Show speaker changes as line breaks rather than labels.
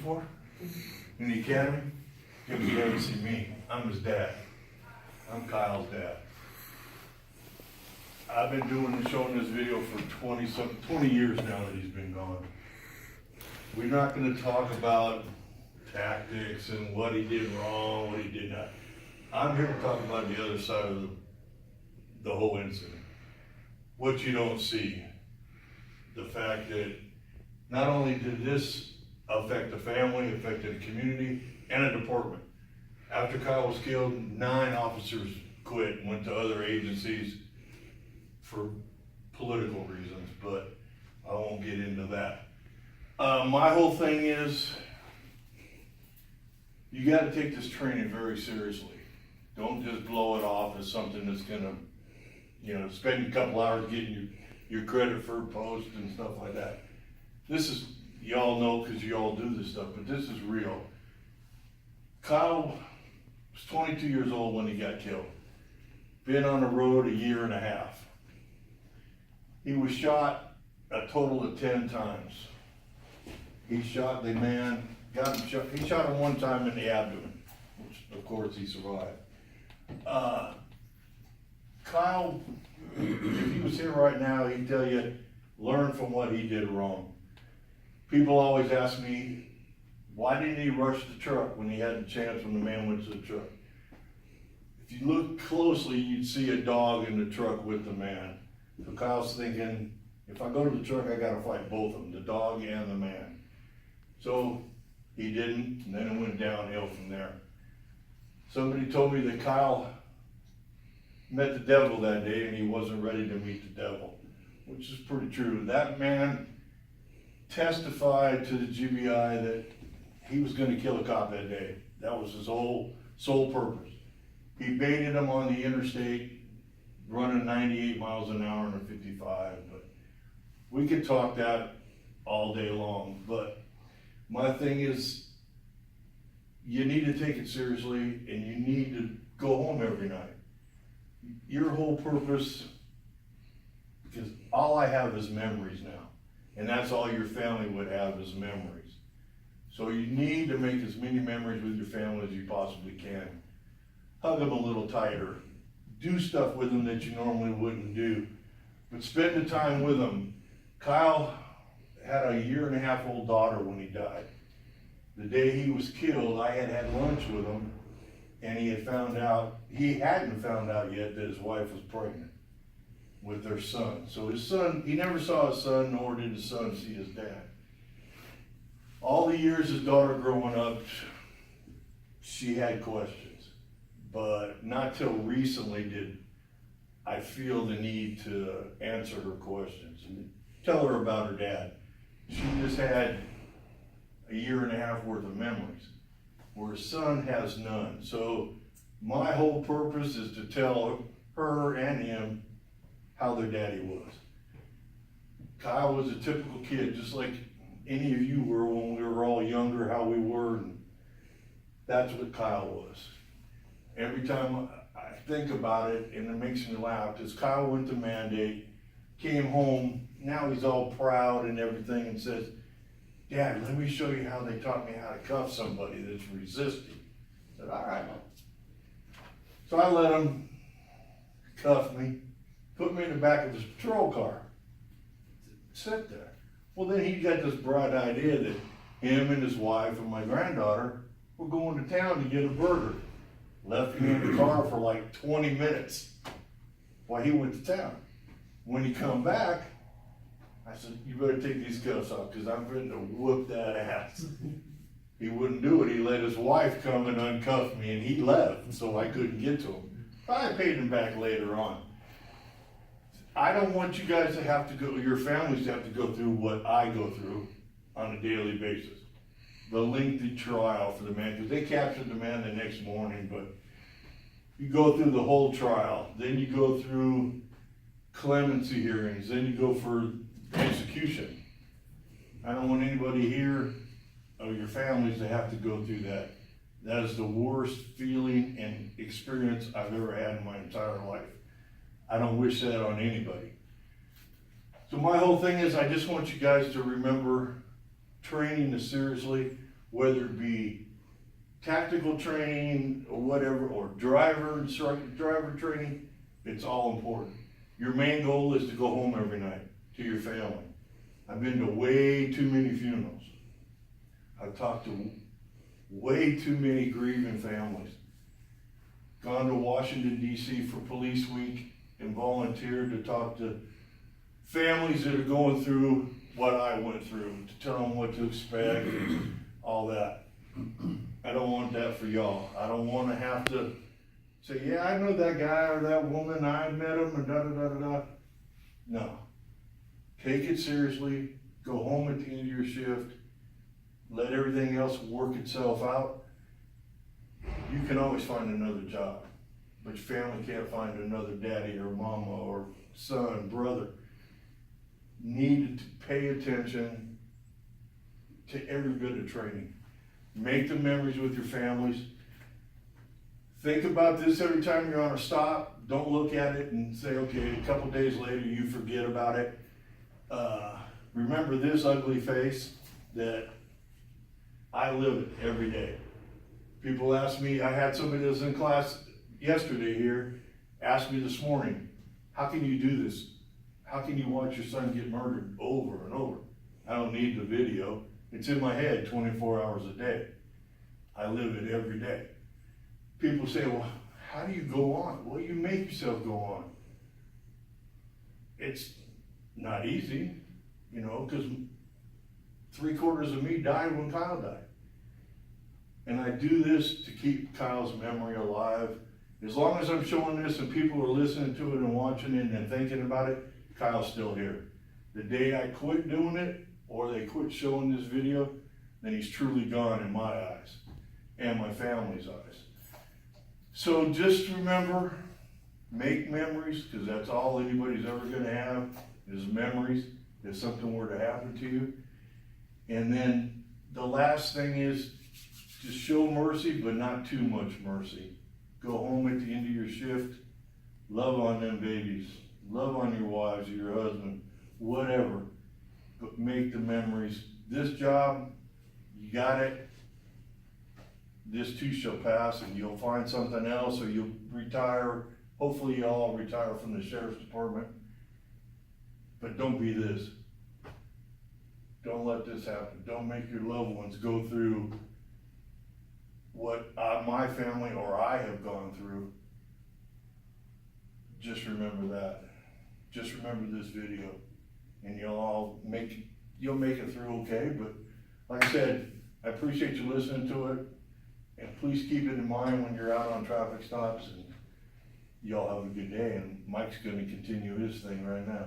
for in the academy? He was there to see me. I'm his dad. I'm Kyle's dad. I've been showing this video for 20 years now that he's been gone. We're not going to talk about tactics and what he did wrong, what he did not. I'm here to talk about the other side of the whole incident. What you don't see. The fact that not only did this affect the family, affected the community, and a department. After Kyle was killed, 9 officers quit and went to other agencies for political reasons, but I won't get into that. My whole thing is, you gotta take this training very seriously. Don't just blow it off as something that's gonna, spend a couple hours getting your credit for a post and stuff like that. This is, y'all know because you all do this stuff, but this is real. Kyle was 22 years old when he got killed. Been on the road a year and a half. He was shot a total of 10 times. He shot the man, he shot him one time in the abdomen, which of course he survived. Kyle, if he was here right now, he'd tell you, learn from what he did wrong. People always ask me, why didn't he rush the truck when he had the chance when the man went to the truck? If you look closely, you'd see a dog in the truck with the man. So Kyle's thinking, if I go to the truck, I gotta fight both of them, the dog and the man. So he didn't, and then it went downhill from there. Somebody told me that Kyle met the devil that day and he wasn't ready to meet the devil, which is pretty true. That man testified to the GBI that he was gonna kill a cop that day. That was his whole sole purpose. He baited him on the interstate, running 98 miles an hour in a 55, but we could talk that all day long. But my thing is, you need to take it seriously and you need to go home every night. Your whole purpose, because all I have is memories now, and that's all your family would have is memories. So you need to make as many memories with your family as you possibly can. Hug them a little tighter. Do stuff with them that you normally wouldn't do, but spend the time with them. Kyle had a 1.5-year-old daughter when he died. The day he was killed, I had lunch with him, and he hadn't found out yet that his wife was pregnant with their son. So his son, he never saw his son, nor did his son see his dad. All the years his daughter growing up, she had questions, but not till recently did I feel the need to answer her questions and tell her about her dad. She just had a 1.5 years worth of memories, where his son has none. So my whole purpose is to tell her and him how their daddy was. Kyle was a typical kid, just like any of you were when we were all younger, how we were, and that's what Kyle was. Every time I think about it, and it makes me laugh, because Kyle went to mandate, came home, now he's all proud and everything, and says, Dad, let me show you how they taught me how to cuff somebody that's resisting. I said, all right. So I let him cuff me, put me in the back of his patrol car, sit there. Well, then he got this bright idea that him and his wife and my granddaughter were going to town to get a burger. Left me in the car for like 20 minutes while he went to town. When he come back, I said, you better take these cuffs off because I'm going to whoop that ass. He wouldn't do it. He let his wife come and uncuff me and he left, so I couldn't get to him. I paid him back later on. I don't want you guys to have to go, your families to have to go through what I go through on a daily basis. The lengthy trial for the man, because they captured the man the next morning, but you go through the whole trial, then you go through clemency hearings, then you go for execution. I don't want anybody here of your families to have to go through that. That is the worst feeling and experience I've ever had in my entire life. I don't wish that on anybody. So my whole thing is I just want you guys to remember training is seriously. whether it be tactical training or whatever, or driver training, it's all important. Your main goal is to go home every night to your family. I've been to way too many funerals. I've talked to way too many grieving families. Gone to Washington DC for Police Week and volunteered to talk to families that are going through what I went through, to tell them what to expect and all that. I don't want that for y'all. I don't want to have to say, yeah, I know that guy or that woman, I met him, and da-da-da-da-da. No. Take it seriously, go home at the end of your shift, let everything else work itself out. You can always find another job, but your family can't find another daddy or mama or son, brother. Need to pay attention to every bit of training. Make the memories with your families. Think about this every time you're on a stop. Don't look at it and say, okay, a couple days later you forget about it. Remember this ugly face that I live it every day. People ask me, I had somebody that was in class yesterday here, ask me this morning, how can you do this? How can you watch your son get murdered over and over? I don't need the video. It's in my head 24 hours a day. I live it every day. People say, well, how do you go on? Well, you make yourself go on. It's not easy, you know, because 3/4 of me died when Kyle died. And I do this to keep Kyle's memory alive. As long as I'm showing this and people are listening to it and watching it and thinking about it, Kyle's still here. The day I quit doing it, or they quit showing this video, then he's truly gone in my eyes and my family's eyes. So just remember, make memories, because that's all anybody's ever gonna have is memories if something were to happen to you. And then the last thing is just show mercy, but not too much mercy. Go home at the end of your shift, love on them babies, love on your wives or your husband, whatever, but make the memories. This job, you got it. This too shall pass, and you'll find something else, or you'll retire. Hopefully you all retire from the sheriff's department. But don't be this. Don't let this happen. Don't make your loved ones go through what my family or I have gone through. Just remember that. Just remember this video, and you'll make it through okay. But like I said, I appreciate you listening to it, and please keep it in mind when you're out on traffic stops, and y'all have a good day. And Mike's going to continue his thing right now.